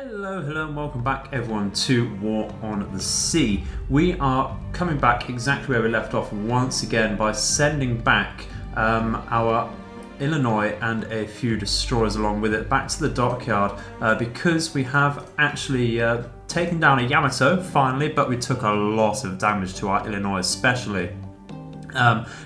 Hello and welcome back everyone to War on the Sea. We are coming back exactly where we left off once again by sending back our Illinois and a few destroyers along with it back to the dockyard because we have actually taken down a Yamato finally, but we took a lot of damage to our Illinois especially.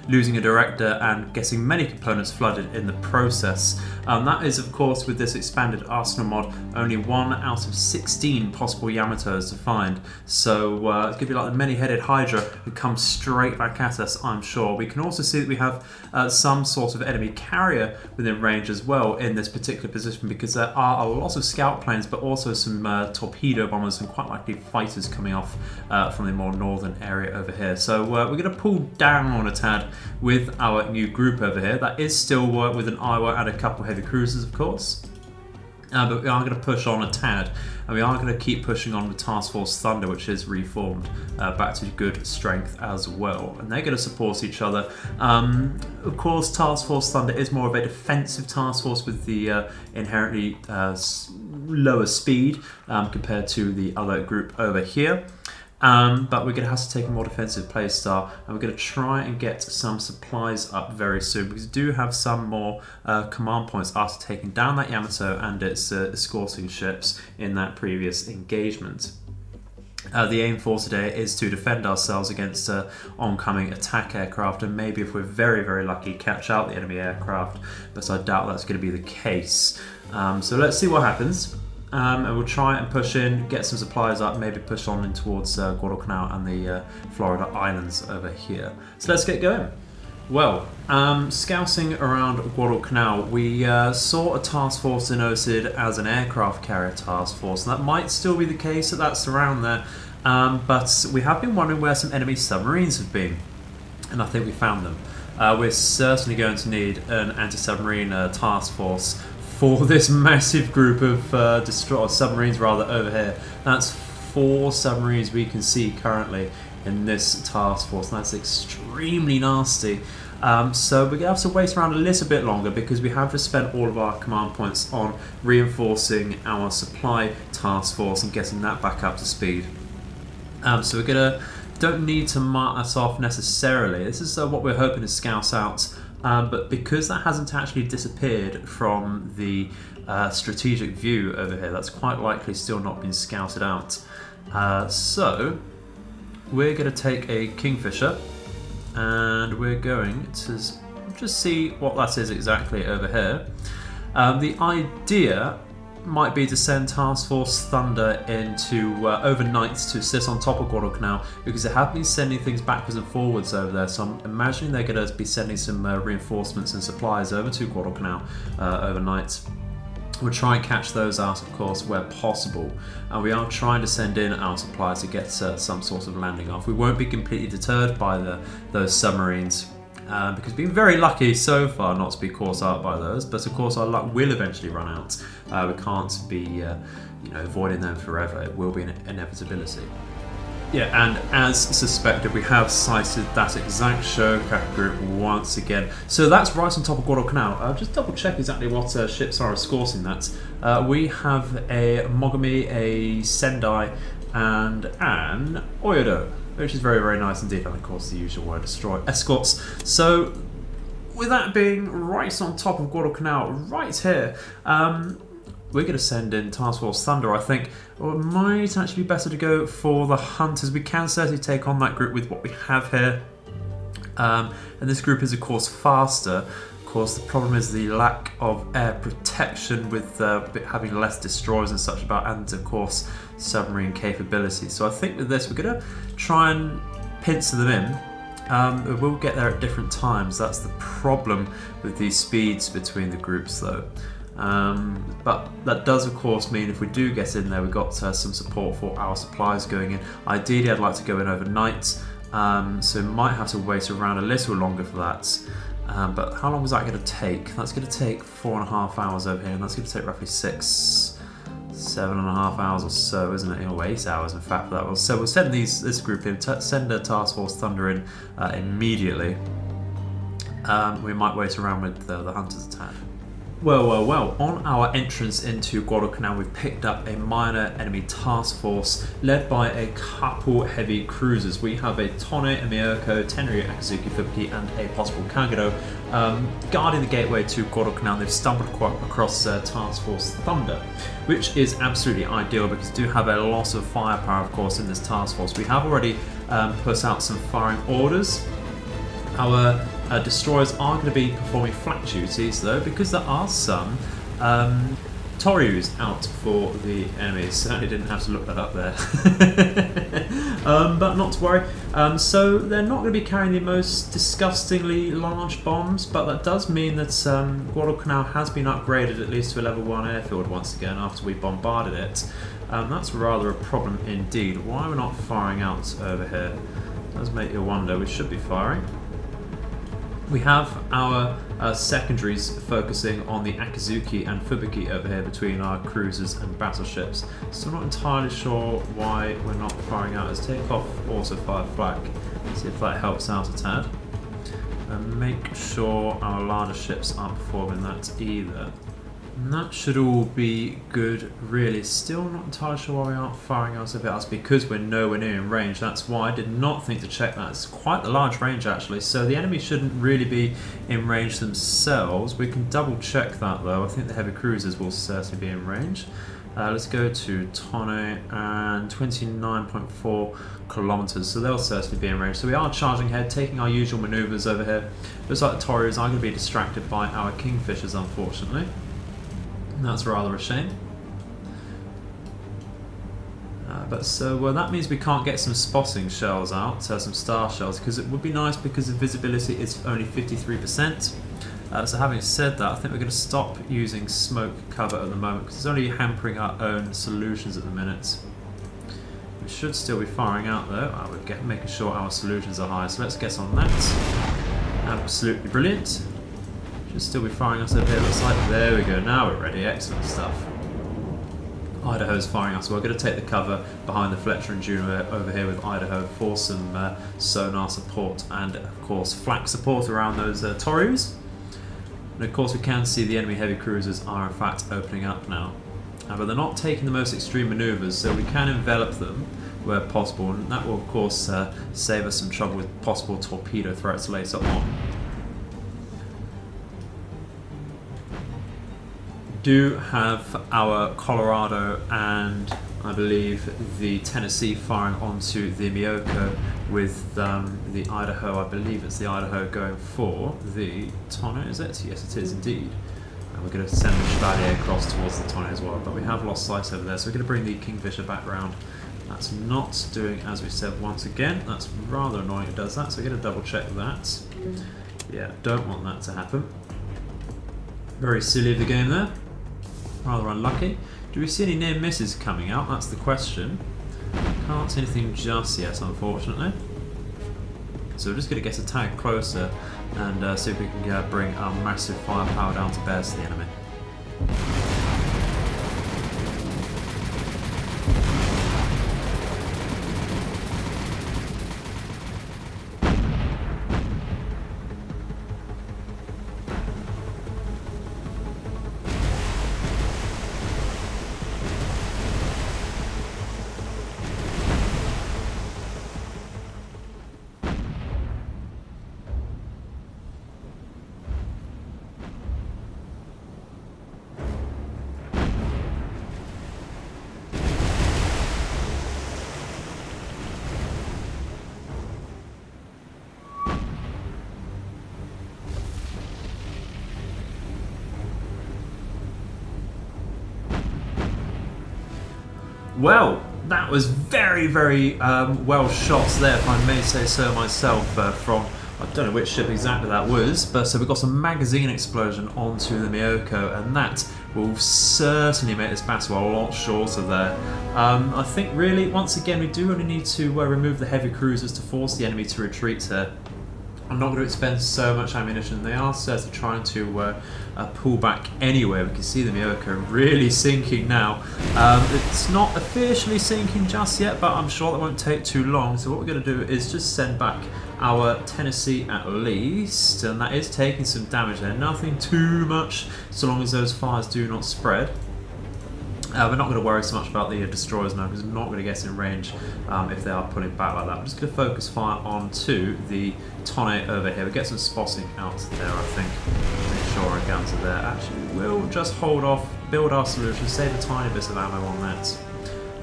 Losing a director and getting many components flooded in the process. That is, of course, with this expanded arsenal mod, only 1 out of 16 possible Yamatos to find. So it's going to be like the many-headed Hydra who comes straight back at us, I'm sure. We can also see that we have some sort of enemy carrier within range as well in this particular position, because there are a lot of scout planes, but also some torpedo bombers and quite likely fighters coming off from the more northern area over here. So we're going to pull down on a tad with our new group over here. That is still with an Iowa and a couple heavy cruisers, of course. But we are going to push on a tad, and we are going to keep pushing on with Task Force Thunder, which is reformed back to good strength as well. And they're going to support each other. Of course, Task Force Thunder is more of a defensive task force with the inherently lower speed compared to the other group over here. But we're going to have to take a more defensive play style, and we're going to try and get some supplies up very soon, because we do have some more command points after taking down that Yamato and its escorting ships in that previous engagement. The aim for today is to defend ourselves against oncoming attack aircraft, and maybe, if we're very, very lucky, catch out the enemy aircraft, but I doubt that's going to be the case. So let's see what happens. And we'll try and push in, get some supplies up, maybe push on in towards Guadalcanal and the Florida Islands over here. So let's get going. Well, scouting around Guadalcanal, we saw a task force denoted as an aircraft carrier task force, and that might still be the case, that's around there. But we have been wondering where some enemy submarines have been, and I think we found them. We're certainly going to need an anti-submarine task force for this massive group of submarines over here. That's 4 submarines we can see currently in this task force, and that's extremely nasty. So we're going to have to wait around a little bit longer, because we have just spent all of our command points on reinforcing our supply task force and getting that back up to speed. So we're don't need to mark us off necessarily. This is what we're hoping to scout out. But because that hasn't actually disappeared from the strategic view over here, that's quite likely still not been scouted out. So we're going to take a Kingfisher, and we're going to just see what that is exactly over here. The idea might be to send Task Force Thunder into overnight to sit on top of Guadalcanal, because they have been sending things backwards and forwards over there, so I'm imagining they're going to be sending some reinforcements and supplies over to Guadalcanal overnight. We'll try and catch those out, of course, where possible, and we are trying to send in our supplies to get some sort of landing off. We won't be completely deterred by those submarines, because we've been very lucky so far not to be caught out by those, but of course our luck will eventually run out. We can't be avoiding them forever. It will be an inevitability. Yeah, and as suspected, we have sighted that exact Showcracker group once again. So that's right on top of Guadalcanal. I'll just double check exactly what ships are escorting that. We have a Mogami, a Sendai, and an Oyodo, which is very, very nice indeed, and of course the usual word, destroy escorts. So with that being right on top of Guadalcanal, right here, we're going to send in Task Force Thunder, I think. Or it might actually be better to go for the Hunters. We can certainly take on that group with what we have here. And this group is, of course, faster. Of course, the problem is the lack of air protection with having less destroyers and such about, and, of course, submarine capability. So I think with this, we're going to try and pincer them in. We'll get there at different times. That's the problem with these speeds between the groups, though. But that does, of course, mean if we do get in there, we've got some support for our supplies going in. Ideally, I'd like to go in overnight, so might have to wait around a little longer for that. But how long is that going to take? That's going to take 4.5 hours over here, and that's going to take roughly 7.5 hours or so, isn't it? Or 8 hours, in fact, for that. So we'll send this group in, send a Task Force Thunder in immediately. We might wait around with the Hunters attack. Well. On our entrance into Guadalcanal, we've picked up a minor enemy task force led by a couple heavy cruisers. We have a Tone, a Miyoko, Tenryu, Akazuki, Fubuki, and a possible Kagero guarding the gateway to Guadalcanal. They've stumbled across Task Force Thunder, which is absolutely ideal because we do have a lot of firepower, of course, in this task force. We have already put out some firing orders. Our destroyers are going to be performing flak duties though, because there are some Toryus out for the enemies. Certainly didn't have to look that up there. But not to worry. So they're not going to be carrying the most disgustingly large bombs, but that does mean that Guadalcanal has been upgraded at least to a level 1 airfield once again after we bombarded it. That's rather a problem indeed. Why we're not firing out over here does make you wonder. We should be firing. We have our secondaries focusing on the Akazuki and Fubuki over here between our cruisers and battleships. Still not entirely sure why we're not firing out. Let's take off auto fire flak, see if that helps out a tad. And make sure our larger ships aren't performing that either. And that should all be good, really. Still not entirely sure why we aren't firing out of it. That's because we're nowhere near in range. That's why I did not think to check that. It's quite a large range actually, so the enemy shouldn't really be in range themselves. We can double check that though. I think the heavy cruisers will certainly be in range. Let's go to Tone and 29.4 kilometers, so they'll certainly be in range. So we are charging ahead, taking our usual maneuvers over here. Looks like the Toryus are going to be distracted by our Kingfishers, unfortunately. That's rather a shame. But that means we can't get some spotting shells out, some star shells, because it would be nice because the visibility is only 53%. So having said that, I think we're going to stop using smoke cover at the moment because it's only hampering our own solutions at the minute. We should still be firing out though. We're making sure our solutions are high, so let's get on that. Absolutely brilliant. Should still be firing us over here, looks like. There we go, now we're ready. Excellent stuff. Idaho's firing us. We're going to take the cover behind the Fletcher and Juno over here with Idaho for some sonar support and, of course, flak support around those Toryus. And, of course, we can see the enemy heavy cruisers are, in fact, opening up now. But they're not taking the most extreme maneuvers, so we can envelop them where possible, and that will, of course, save us some trouble with possible torpedo threats later on. Do have our Colorado and I believe the Tennessee firing onto the Miyoko with the Idaho. I believe it's the Idaho going for the Tone, is it? Yes, it is indeed. And we're going to send the Chevalier across towards the Tone as well, but we have lost sight over there, so we're going to bring the Kingfisher back round. That's not doing as we said once again. That's rather annoying it does that, so we're going to double check that. Yeah, don't want that to happen. Very silly of the game there. Rather unlucky. Do we see any near misses coming out? That's the question. Can't see anything just yet, unfortunately. So we're just going to get a tag closer and see if we can bring our massive firepower down to bear to the enemy. Well, that was very, very well shot there, if I may say so myself, from, I don't know which ship exactly that was, but so we got a magazine explosion onto the Miyoko, and that will certainly make this battle a lot shorter there. I think really, once again, we do only need to remove the heavy cruisers to force the enemy to retreat here. I'm not going to expend so much ammunition. They are certainly trying to pull back anyway. We can see the Miyoko really sinking now. It's not officially sinking just yet, but I'm sure that won't take too long. So what we're going to do is just send back our Tennessee at least, and that is taking some damage there. Nothing too much, so long as those fires do not spread. We're not going to worry so much about the destroyers now, because we're not going to get in range if they are pulling back like that. We're just going to focus fire onto the Tonne over here. We get some spotting out there, I think. Make sure our guns are there. Actually, we'll just hold off, build our solution, save a tiny bit of ammo on that,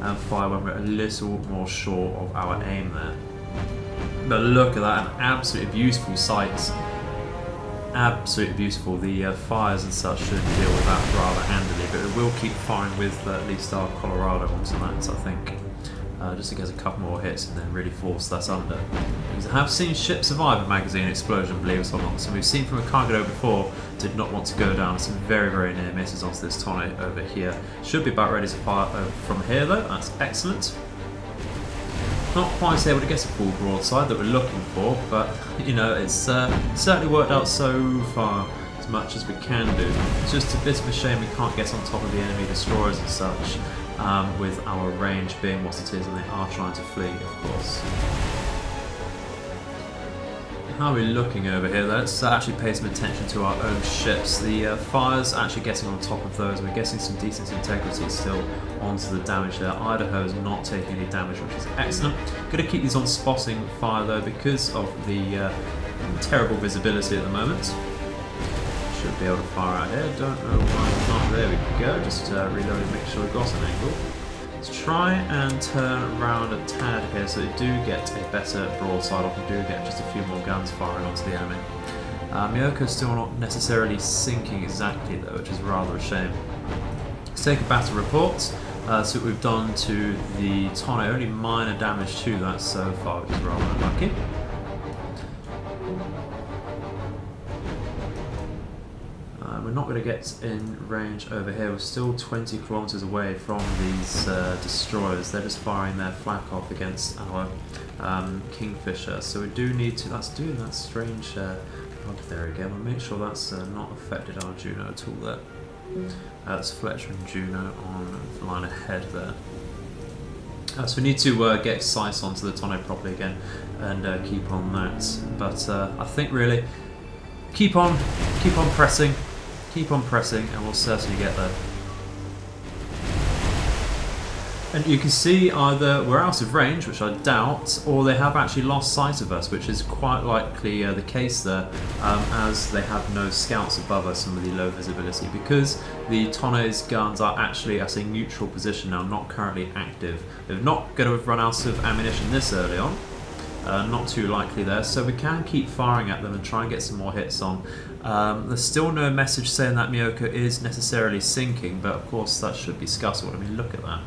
and fire when we're a little more sure of our aim there. But look at that, an absolutely beautiful sight. Absolutely beautiful. The fires and such should deal with that rather handily, but we will keep firing with at least our Colorado onto that, I think. Just to get a couple more hits and then really force that under. Because I have seen ships survive a magazine explosion, believe it or not. So we've seen from a cargo before, did not want to go down. Some very, very near misses onto this Tonne over here. Should be about ready to fire from here though, that's excellent. Not quite able to get a full broadside that we're looking for, but you know, it's certainly worked out so far as much as we can do. It's just a bit of a shame we can't get on top of the enemy destroyers and such, with our range being what it is, and they are trying to flee, of course. How are we looking over here? Let's actually pay some attention to our own ships. The fires actually getting on top of those. We're getting some decent integrity still onto the damage there. Idaho is not taking any damage, which is excellent. Going to keep these on spotting fire though because of the terrible visibility at the moment. Should be able to fire out here. Don't know why not. There we go. Just reloading, make sure we've got an angle. Let's try and turn around a tad here so they do get a better broadside off and do get just a few more guns firing onto the enemy. Myoko's still not necessarily sinking exactly though, which is rather a shame. Let's take a battle report. See what we've done to the Tonne. Only minor damage to that so far, which is rather unlucky. We're not going to get in range over here. We're still 20 kilometers away from these destroyers. They're just firing their flak off against our Kingfisher. So we do need to. That's doing that strange bug there again. We'll make sure that's not affected our Juno at all there. That's Fletcher and Juno on the line ahead there. So we need to get sights onto the Tonne properly again and keep on that. But I think really keep on pressing. Keep on pressing and we'll certainly get there. And you can see either we're out of range, which I doubt, or they have actually lost sight of us, which is quite likely the case there, as they have no scouts above us and with the low visibility, because the Tonne's guns are actually at a neutral position now, not currently active. They're not going to have run out of ammunition this early on. Not too likely there, so we can keep firing at them and try and get some more hits on. There's still no message saying that Myoko is necessarily sinking, but of course that should be scuttled. I mean, look at that.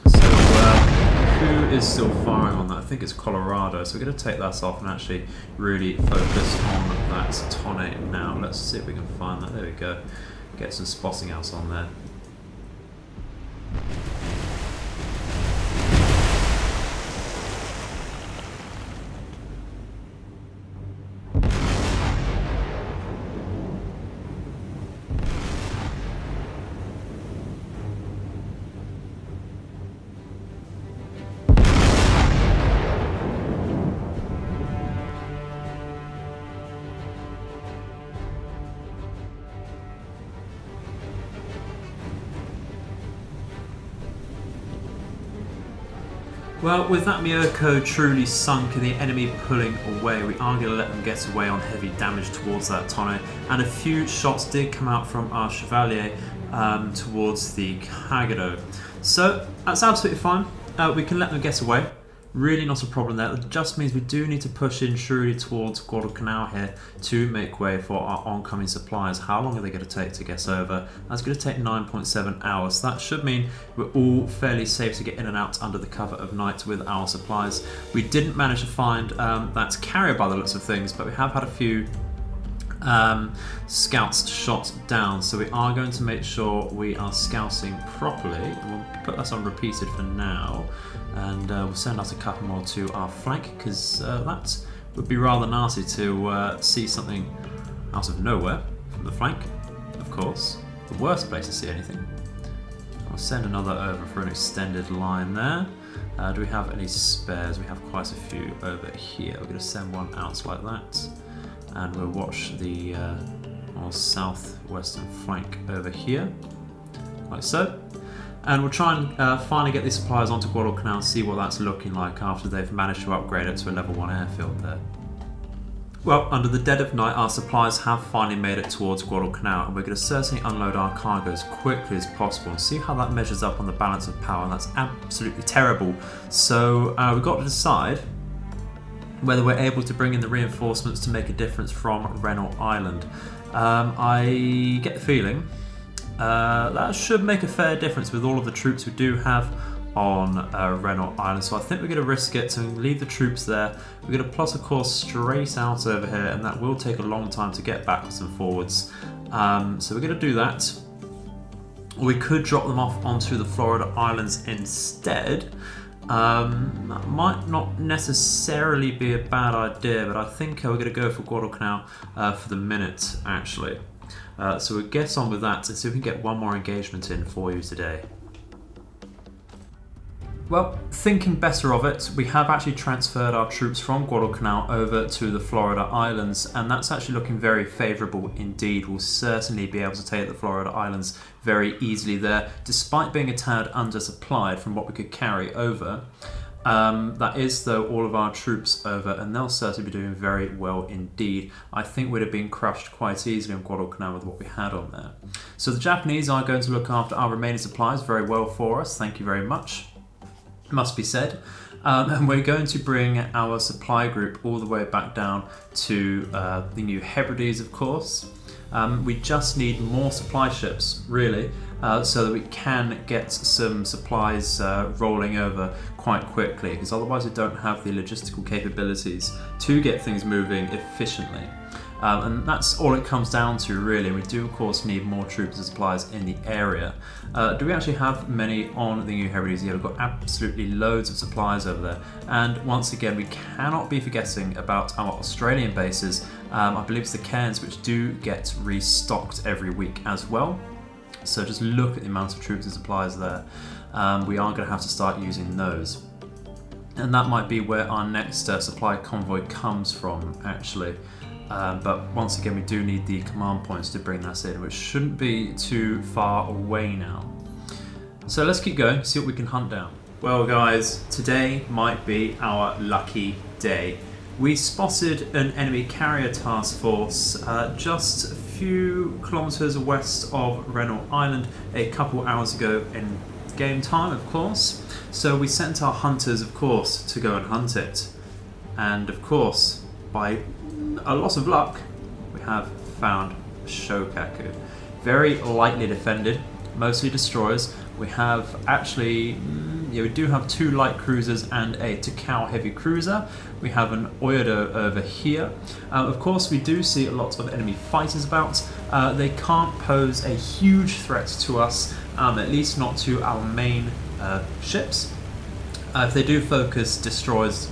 So who is still firing on that? I think it's Colorado, so we're going to take that off and actually really focus on that Tonne now. Let's see if we can find that. There we go. Get some spotting out on there. Well, with that Myoko truly sunk and the enemy pulling away, we are going to let them get away on heavy damage towards that Tonne, and a few shots did come out from our Chevalier towards the Kagado. So that's absolutely fine. We can let them get away. Really not a problem there. It just means we do need to push in truly towards Guadalcanal here to make way for our oncoming supplies. How long are they going to take to get over? That's going to take 9.7 hours. That should mean we're all fairly safe to get in and out under the cover of night with our supplies. We didn't manage to find that carrier by the looks of things, but we have had a few scouts shot down, so we are going to make sure we are scouting properly. We'll put that on repeated for now, and we'll send out a couple more to our flank, because that would be rather nasty to see something out of nowhere from the flank, of course. The worst place to see anything. I'll send another over for an extended line there. Do we have any spares? We have quite a few over here. We're going to send one out like that. And we'll watch the more southwestern flank over here, like so. And we'll try and finally get these supplies onto Guadalcanal and see what that's looking like after they've managed to upgrade it to a level 1 airfield there. Well, under the dead of night, our supplies have finally made it towards Guadalcanal, and we're going to certainly unload our cargo as quickly as possible and see how that measures up on the balance of power, and that's absolutely terrible. So we've got to decide whether we're able to bring in the reinforcements to make a difference from Renault Island. I get the feeling that should make a fair difference with all of the troops we do have on Renault Island, so I think we're going to risk it to leave the troops there. We're going to plot a course straight out over here, and that will take a long time to get backwards and forwards. So we're going to do that. We could drop them off onto the Florida Islands instead. That might not necessarily be a bad idea, but I think we're going to go for Guadalcanal for the minute, actually. So we'll get on with that and see if we can get one more engagement in for you today. Well, thinking better of it, we have actually transferred our troops from Guadalcanal over to the Florida Islands, and that's actually looking very favourable indeed. We'll certainly be able to take the Florida Islands very easily there, despite being a tad undersupplied from what we could carry over. That is, though, all of our troops over, and they'll certainly be doing very well indeed. I think we'd have been crushed quite easily on Guadalcanal with what we had on there. So the Japanese are going to look after our remaining supplies very well for us, thank you very much. Must be said. And we're going to bring our supply group all the way back down to the New Hebrides, of course. We just need more supply ships, really, so that we can get some supplies rolling over quite quickly, because otherwise we don't have the logistical capabilities to get things moving efficiently. And that's all it comes down to, really. We do, of course, need more troops and supplies in the area. Do we actually have many on the New Hebrides? Yeah, we've got absolutely loads of supplies over there. And once again, we cannot be forgetting about our Australian bases. I believe it's the Cairns which do get restocked every week as well. So just look at the amount of troops and supplies there. We are going to have to start using those. And that might be where our next supply convoy comes from, actually. But once again, we do need the command points to bring that in, which shouldn't be too far away now. So let's keep going, see what we can hunt down. Well guys, today might be our lucky day. We spotted an enemy carrier task force just a few kilometers west of Renault Island a couple hours ago in game time, of course. So we sent our hunters, of course, to go and hunt it. And of course, by a lot of luck, we have found Shokaku. Very lightly defended, mostly destroyers. We have actually, we do have 2 light cruisers and a Takao heavy cruiser. We have an Oyodo over here. Of course, we do see a lot of enemy fighters about. They can't pose a huge threat to us, at least not to our main ships. If they do focus destroyers,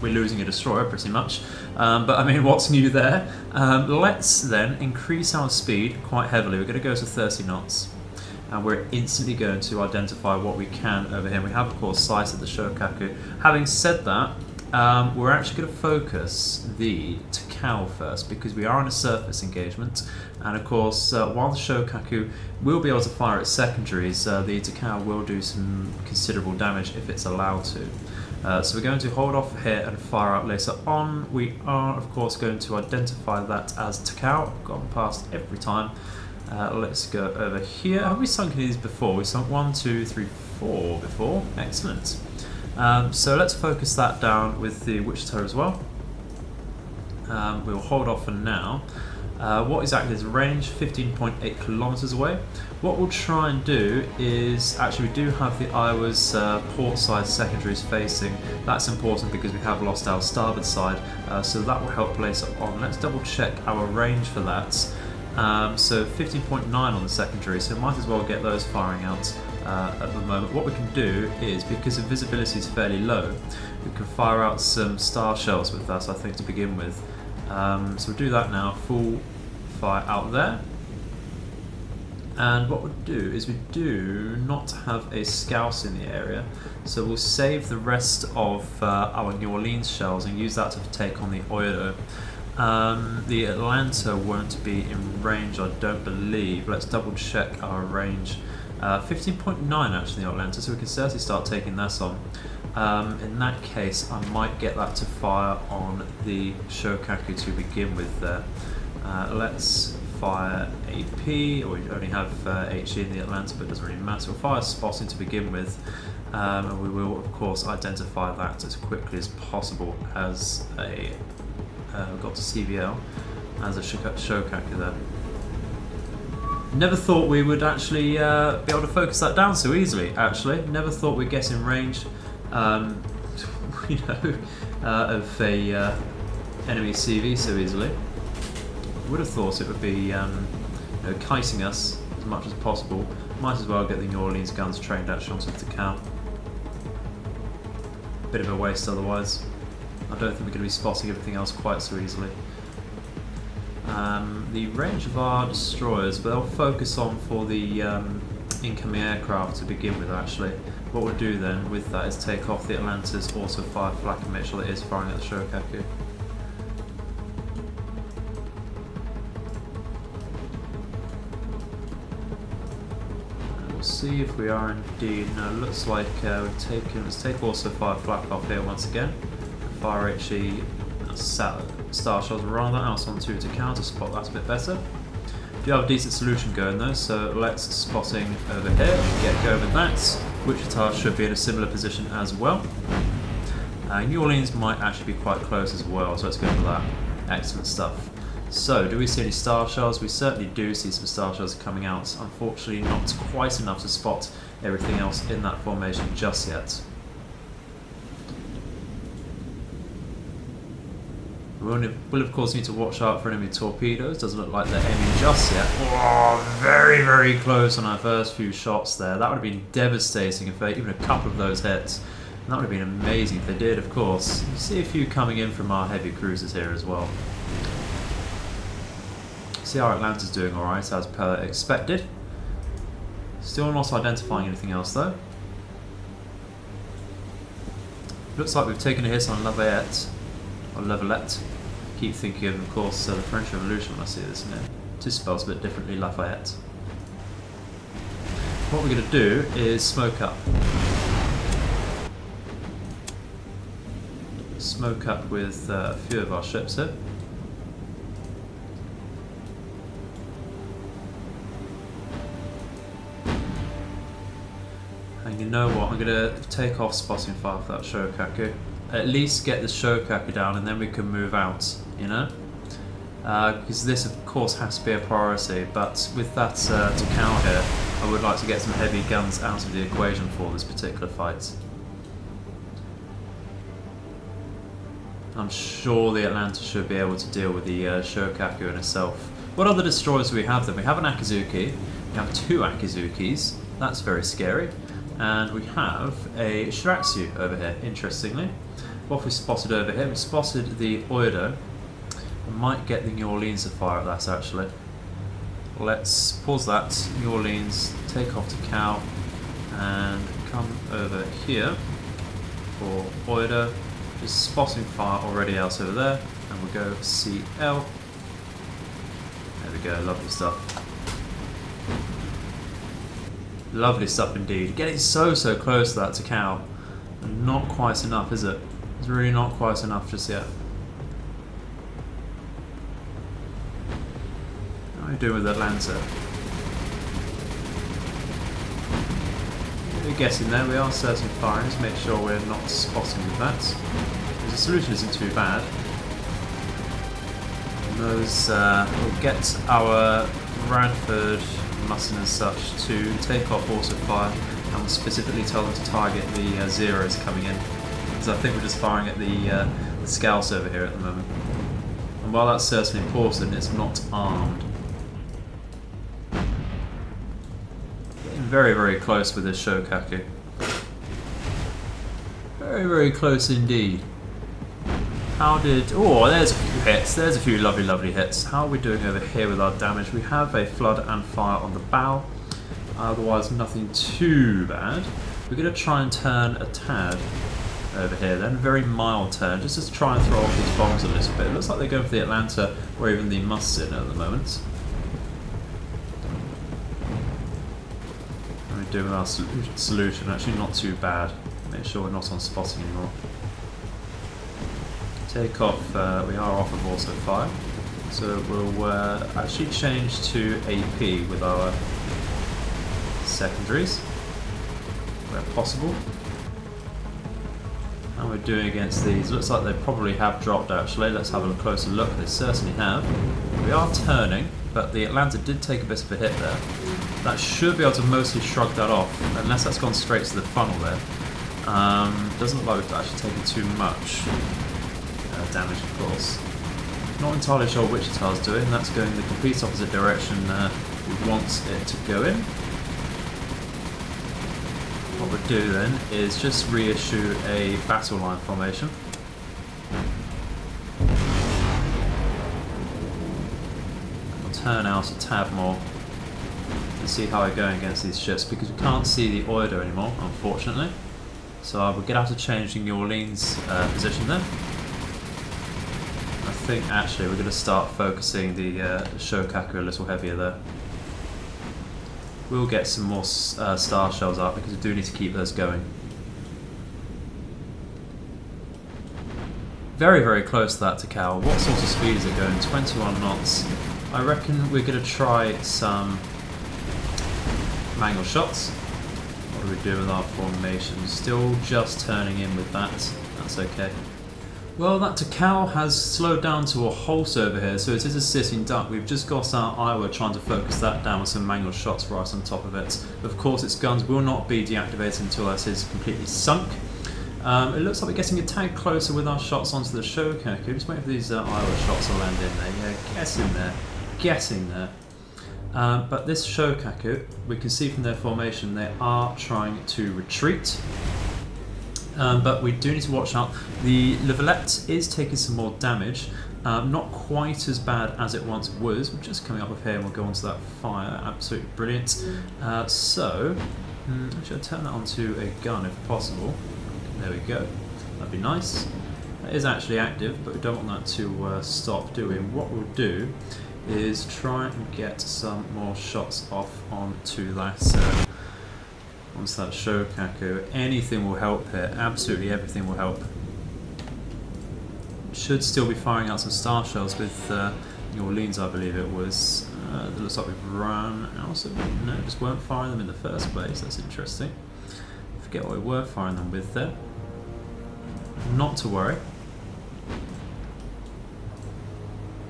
we're losing a destroyer pretty much. But I mean, what's new there? Let's then increase our speed quite heavily. We're going to go to 30 knots. And we're instantly going to identify what we can over here. We have, of course, sighted the Shokaku. Having said that, we're actually going to focus the Takao first, because we are in a surface engagement. And of course, while the Shokaku will be able to fire its secondaries, the Takao will do some considerable damage if it's allowed to. So we're going to hold off here and fire out later on. We are, of course, going to identify that as Takao. I've gone past every time. Let's go over here. Have we sunk these before? We sunk 1, 2, 3, 4 before. Excellent. So let's focus that down with the Wichita as well. We'll hold off for now. What exactly is the range? 15.8 kilometers away. What we'll try and do is, actually we do have the Iowa's port side secondaries facing. That's important because we have lost our starboard side, so that will help later on. Let's double check our range for that. So 15.9 on the secondary, so might as well get those firing out at the moment. What we can do is, because the visibility is fairly low, we can fire out some star shells with that, I think, to begin with. So we'll do that now, full fire out there. And what we'll do is we do not have a scout in the area, so we'll save the rest of our New Orleans shells and use that to take on the Oido. The Atlanta won't be in range, I don't believe. Let's double check our range. 15.9 actually the Atlanta, so we can certainly start taking that on. In that case, I might get that to fire on the Shokaku to begin with there. Let's fire AP, or we only have HE in the Atlanta, but it doesn't really matter. We'll fire spotting to begin with, and we will of course identify that as quickly as possible as a we've got to CVL as a Shokaku there. Never thought we would actually be able to focus that down so easily, actually. Never thought we'd get in range you know, of a enemy CV so easily. Would have thought it would be you know, kiting us as much as possible. Might as well get the New Orleans guns trained actually onto the cow. Bit of a waste otherwise. I don't think we're going to be spotting everything else quite so easily. The range of our destroyers, they'll focus on for the incoming aircraft to begin with actually. What we'll do then with that is take off the Atlanta's auto fire flak and make sure that it is firing at the Shokaku. We'll see if we are indeed. No, it looks like we've taken. Let's take also fire flak off here once again. Fire HE star shells around that else on 2 to counter spot. That's a bit better. Do have a decent solution going though, so let's spotting over here and get going with that. Wichita should be in a similar position as well. New Orleans might actually be quite close as well, so let's go for that. Excellent stuff. So, do we see any star shells? We certainly do see some star shells coming out. Unfortunately, not quite enough to spot everything else in that formation just yet. We'll of course need to watch out for enemy torpedoes. Doesn't look like they're aiming just yet. Oh, very, very close on our first few shots there. That would have been devastating if they, even a couple of those hits. And that would have been amazing if they did, of course. You see a few coming in from our heavy cruisers here as well. See our Atlanta's doing alright as per expected. Still not identifying anything else though. Looks like we've taken a hit on Lafayette. Or Levelette. Keep thinking of course, the French Revolution when I see this name. It is spelled a bit differently, Lafayette. What we're going to do is smoke up. Smoke up with a few of our ships here. And you know what, I'm going to take off spotting fire for that Shokaku. At least get the Shokaku down and then we can move out, you know? Because this of course has to be a priority, but with that Takao here, I would like to get some heavy guns out of the equation for this particular fight. I'm sure the Atlanta should be able to deal with the Shokaku in itself. What other destroyers do we have then? We have an Akizuki, we have 2 Akizukis, that's very scary. And we have a Shiratsu over here, interestingly. What have we spotted over here? We spotted the Oido. We might get the New Orleans to fire at that actually. Let's pause that. New Orleans, take off to Cal, and come over here for Oido. Just spotting fire already else over there. And we'll go CL. There we go, lovely stuff. Lovely stuff indeed. Getting so close to that to cow. Not quite enough, is it? It's really not quite enough just yet. How are we doing with Atlanta? We're getting there. We are certainly firing. Just make sure we're not spotting with that. The solution isn't too bad. And those will get our Bradford Musson and such to take off auto fire, and we'll specifically tell them to target the Zeros coming in, because I think we're just firing at the Scouts over here at the moment. And while that's certainly important, it's not armed. Getting very close with this Shokaku. Very close indeed. How did... Oh, there's a few hits. There's a few lovely, lovely hits. How are we doing over here with our damage? We have a flood and fire on the bow. Otherwise, nothing too bad. We're going to try and turn a tad over here then. Very mild turn, just to try and throw off these bombs a little bit. It looks like they're going for the Atlanta or even the Mustin at the moment. What are we doing with our solution? Actually, not too bad. Make sure we're not on spotting anymore. Take off, we are off of also fire, so we'll actually change to AP with our secondaries, where possible. How we're doing against these, looks like they probably have dropped actually. Let's have a closer look. They certainly have. We are turning, but the Atlanta did take a bit of a hit there. That should be able to mostly shrug that off, unless that's gone straight to the funnel there. Doesn't look like we've actually taken too much damage, of course. Not entirely sure what Wichita's doing. That's going the complete opposite direction we want it to go in. What we'll do then is just reissue a battle line formation. We'll turn out a tad more and see how we're going against these ships, because we can't see the Oido anymore, unfortunately. So we'll get out of changing New Orleans position there. I think actually we're going to start focusing the Shokaku a little heavier there. We'll get some more star shells up because we do need to keep those going. Very, very close to that Takao. What sort of speed is it going? 21 knots. I reckon we're going to try some manual shots. What do we do with our formation? Still just turning in with that. That's okay. Well, that Takao has slowed down to a halt over here, so it is a sitting duck. We've just got our Iowa trying to focus that down with some manual shots right on top of it. Of course, its guns will not be deactivated until that is completely sunk. It looks like we're getting a tag closer with our shots onto the Shokaku. Just waiting for these Iowa shots to land in there. Yeah, get in there. Get in there. But this Shokaku, we can see from their formation, they are trying to retreat. But we do need to watch out. The Levelette is taking some more damage. Not quite as bad as it once was. We're just coming up with here and we'll go onto that fire. Absolutely brilliant. So, actually I'll turn that onto a gun if possible. There we go. That'd be nice. That is actually active, but we don't want that to stop, do we? What we'll do is try and get some more shots off onto that onto that Shokaku. Anything will help here. Absolutely everything will help. Should still be firing out some star shells with New Orleans, I believe it was. It looks like we've run out of them. No, just weren't firing them in the first place. That's interesting. Forget what we were firing them with there. Not to worry.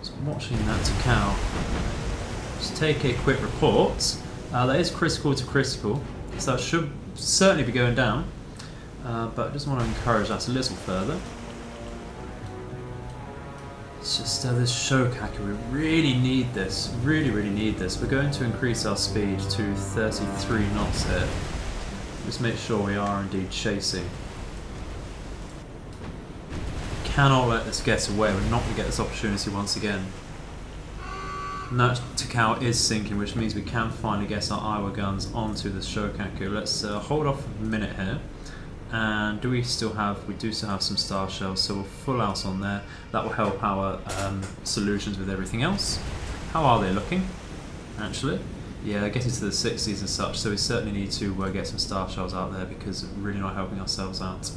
Just watching that Takao. Just take a quick report. That is critical to critical. So that should certainly be going down, but I just want to encourage that a little further. It's just this Shokaku, we really need this, really need this. We're going to increase our speed to 33 knots here. Just make sure we are indeed chasing. Cannot let this get away, we're not going to get this opportunity once again. And that Takao is sinking, which means we can finally get our Iowa guns onto the Shokaku. Let's hold off a minute here. And do we still have? We do still have some star shells, so we'll full out on there. That will help our solutions with everything else. How are they looking? Actually, yeah, they're getting to the 60s and such. So we certainly need to get some star shells out there because we're really not helping ourselves out.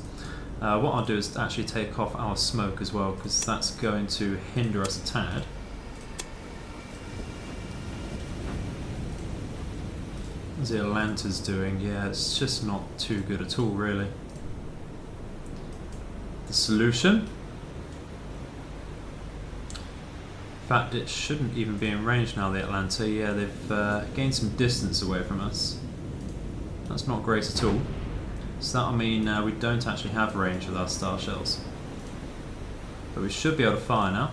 What I'll do is actually take off our smoke as well, because that's going to hinder us a tad. As the Atlanta's doing, yeah, it's just not too good at all, really. The solution? In fact, it shouldn't even be in range now, the Atlanta. Yeah, they've gained some distance away from us. That's not great at all. So that'll mean we don't actually have range with our star shells. But we should be able to fire now.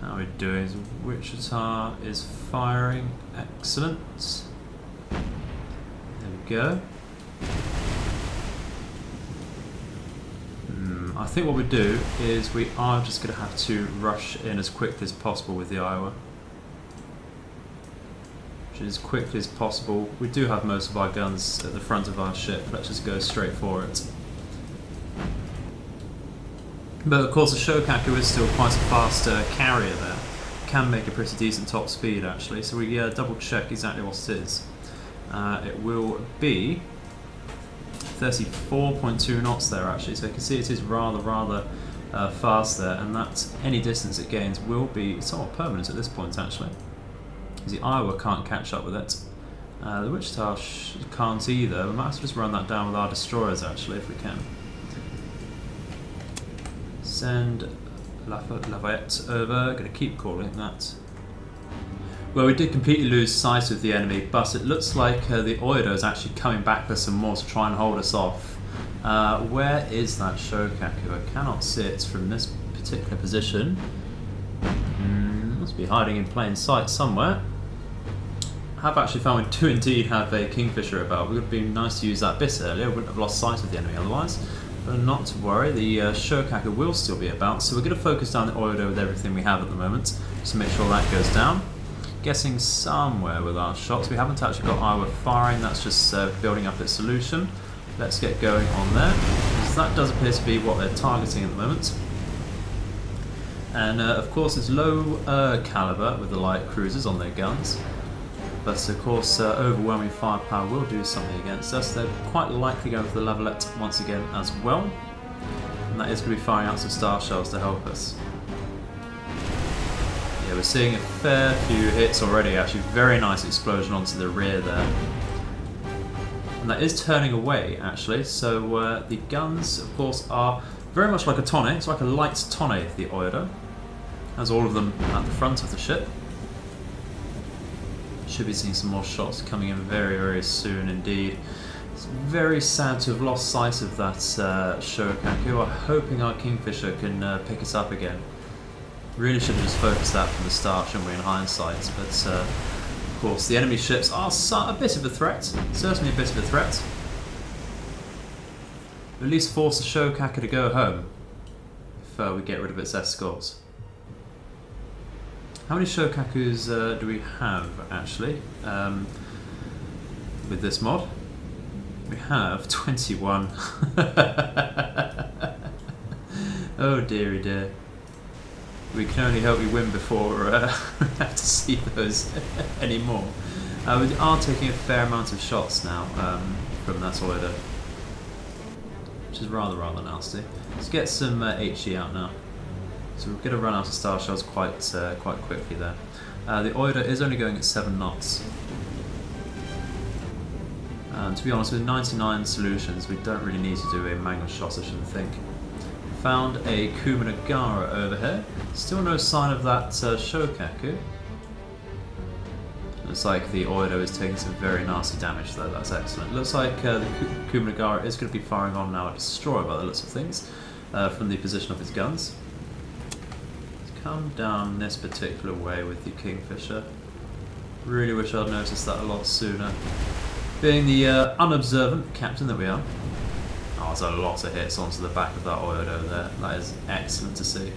How we're doing is Wichita is firing. Excellent. There we go. I think what we do is we are just going to have to rush in as quickly as possible with the Iowa. As quickly as possible. We do have most of our guns at the front of our ship. Let's just go straight for it. But of course the Shokaku is still quite a fast carrier there. Can make a pretty decent top speed actually, so we double check exactly what it is. It will be 34.2 knots there actually, so you can see it is rather fast there, and that any distance it gains will be somewhat permanent at this point actually. The Iowa can't catch up with it. The Wichita can't either. We might have to just run that down with our destroyers actually if we can. Send Lafayette over. Going to keep calling that. Well, we did completely lose sight of the enemy, but it looks like the Oido is actually coming back for some more to try and hold us off. Where is that Shokaku? I cannot see it from this particular position. Must be hiding in plain sight somewhere. I have actually found we do indeed have a Kingfisher about. It would have been nice to use that bit earlier. We wouldn't have lost sight of the enemy otherwise. But not to worry, the Shokaku will still be about. So we're going to focus down the Oido with everything we have at the moment, just to make sure that goes down. Guessing somewhere with our shots. We haven't actually got Iowa firing. That's just building up its solution. Let's get going on there, because that does appear to be what they're targeting at the moment. And of course it's low caliber with the light cruisers on their guns, but of course overwhelming firepower will do something against us. They're quite likely going for the levelette once again as well, and that is going to be firing out some star shells to help us. Yeah, we're seeing a fair few hits already actually. Very nice explosion onto the rear there, and that is turning away actually, so the guns of course are very much like a tonne. It's like a light tonne, the Oido. Has all of them at the front of the ship. Should be seeing some more shots coming in very soon indeed. It's very sad to have lost sight of that Shokaku. I'm hoping our Kingfisher can pick us up again. Really should have just focused that from the start, shouldn't we, in hindsight. But of course the enemy ships are a bit of a threat. Certainly a bit of a threat. At least force the Shokaku to go home if we get rid of its escorts. How many Shokakus do we have actually with this mod? We have 21. Oh dearie dear. We can only hope we win before we have to see those anymore. We are taking a fair amount of shots now from that Oido, which is rather nasty. Let's get some HE out now. So we're going to run out of star shells quite quickly there. The Oido is only going at 7 knots. And to be honest, with 99 solutions, we don't really need to do a manual shot, I shouldn't think. Found a Kumanagara over here. Still no sign of that Shokaku. Looks like the Oido is taking some very nasty damage though. That's excellent. Looks like the Kumanagara is going to be firing on now a destroyer by the looks of things from the position of his guns. Come down this particular way with the Kingfisher. Really wish I'd noticed that a lot sooner. Being the unobservant captain that we are. Oh, there's a lot of hits onto the back of that Oido there. That is excellent to see.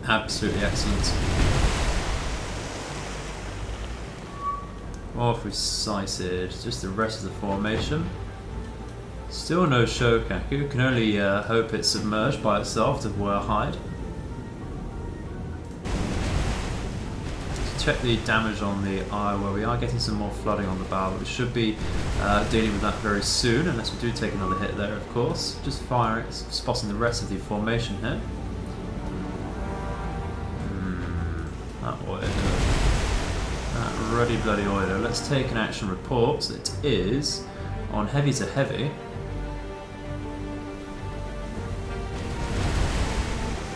Absolutely excellent. Off we've sighted just the rest of the formation. Still no Shokaku. Can only hope it's submerged by itself to hide. Check the damage on the Iowa. We are getting some more flooding on the bow, but we should be dealing with that very soon, unless we do take another hit there, of course. Just firing, spotting the rest of the formation here. That Oido. That ruddy bloody Oido. Let's take an action report. It is on heavy to heavy.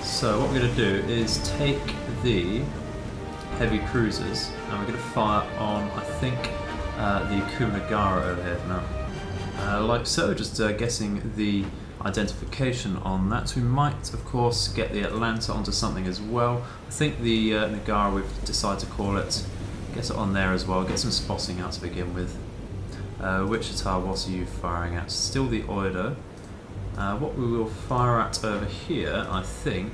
So what we're going to do is take the heavy cruisers and we're going to fire on, I think, the Kumanagara over here for now. Like so, just guessing the identification on that. We might, of course, get the Atlanta onto something as well. I think the Nagara we've decided to call it. Get it on there as well. Get some spotting out to begin with. Wichita, what are you firing at? Still the Oido. What we will fire at over here, I think,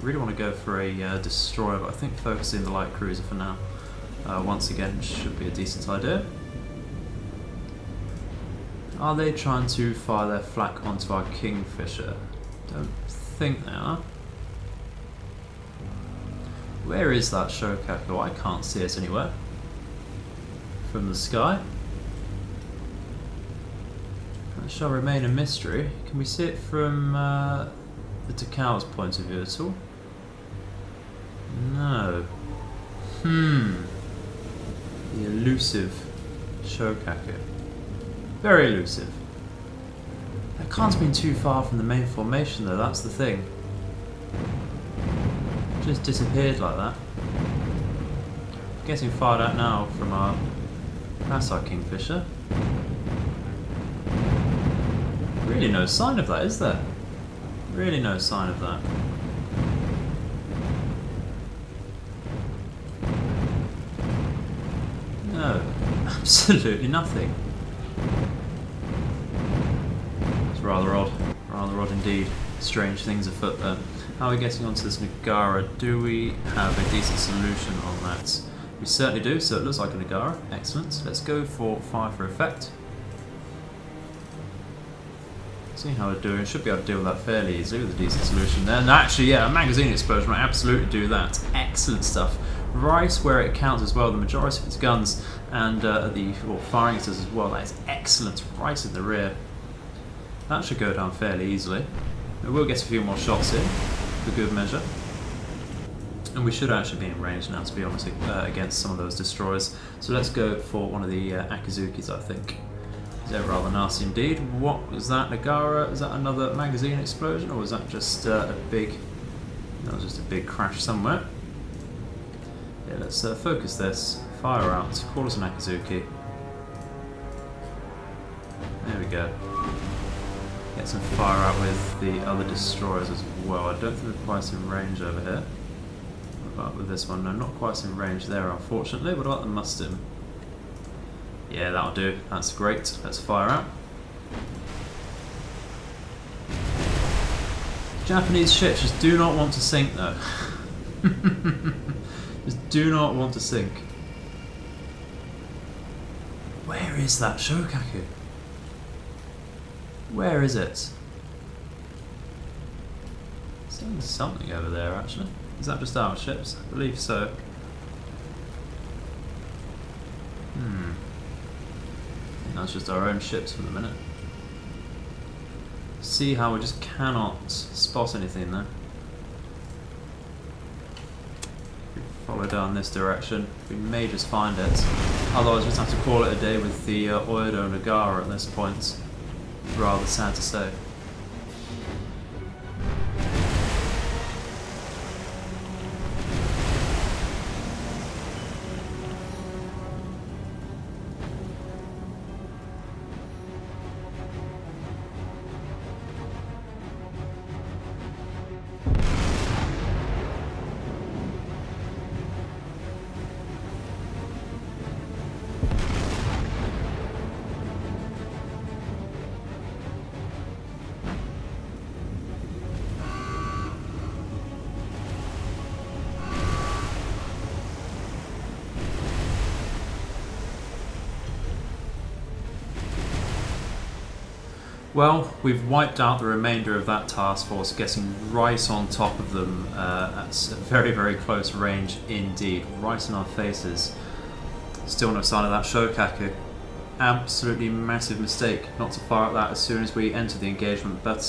really want to go for a destroyer, but I think focusing the light cruiser for now, once again, should be a decent idea. Are they trying to fire their flak onto our Kingfisher? Don't think they are. Where is that Shokaku? I can't see it anywhere. From the sky. That shall remain a mystery. Can we see it from the Takau's point of view at all? No. The elusive Shokaku. Very elusive. That can't have been too far from the main formation though, that's the thing. Just disappeared like that. Getting fired at now from our... That's our Kingfisher. Really no sign of that, is there? Really no sign of that. No, absolutely nothing. It's rather odd. Rather odd indeed. Strange things afoot there. How are we getting onto this Nagara? Do we have a decent solution on that? We certainly do, so it looks like a Nagara. Excellent. Let's go for fire for effect. See how we're doing. Should be able to deal with that fairly easily with a decent solution there. And actually, yeah, a magazine explosion will absolutely do that. Excellent stuff. Right where it counts as well, the majority of its guns and the firing it as well. That is excellent, right in the rear. That should go down fairly easily. We will get a few more shots in, for good measure. And we should actually be in range now, to be honest, against some of those destroyers. So let's go for one of the Akizukis, I think. They're rather nasty indeed. What was that, Nagara? Is that another magazine explosion, or was that just a big... That was just a big crash somewhere. Yeah, let's focus this, fire out, call us an Akizuki. There we go. Get some fire out with the other destroyers as well. I don't think we're quite in range over here. What about with this one? No, not quite in range there, unfortunately. What about the Mustin? Yeah, that'll do. That's great. Let's fire out. Japanese ships just do not want to sink, though. Just do not want to sink. Where is that Shokaku? Where is it? Seeing something over there, actually. Is that just our ships? I believe so. That's just our own ships for the minute. See how we just cannot spot anything there. If we follow down this direction, we may just find it. Otherwise we just have to call it a day with the Oedo Nagara at this point. Rather sad to say. Well, we've wiped out the remainder of that task force, getting right on top of them at a very, very close range indeed, right in our faces. Still no sign of that Shokaku. Absolutely massive mistake not to fire at that as soon as we enter the engagement, but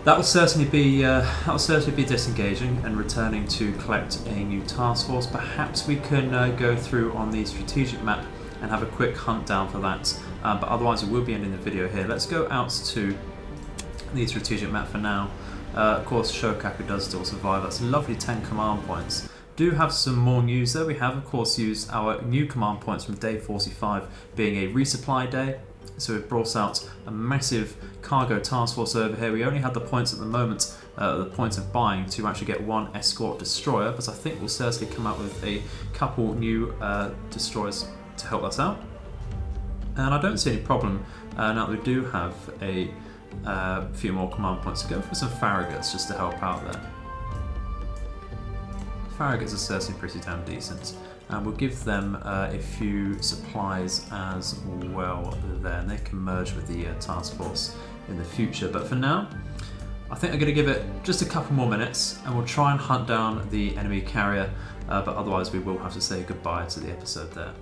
that will certainly be disengaging and returning to collect a new task force. Perhaps we can go through on the strategic map and have a quick hunt down for that. But otherwise we will be ending the video here. Let's go out to the strategic map for now. Of course Shokaku does still survive. That's a lovely 10 command points. Do have some more news though. We have of course used our new command points from day 45 being a resupply day. So we've brought out a massive cargo task force over here. We only had the points at the moment, the point of buying, to actually get one escort destroyer, but I think we'll certainly come out with a couple new destroyers to help us out. And I don't see any problem now that we do have a a few more command points. So go for some Farragut's just to help out there. Farragut's are certainly pretty damn decent. And we'll give them a few supplies as well there, and they can merge with the task force in the future. But for now, I think I'm going to give it just a couple more minutes and we'll try and hunt down the enemy carrier, but otherwise we will have to say goodbye to the episode there.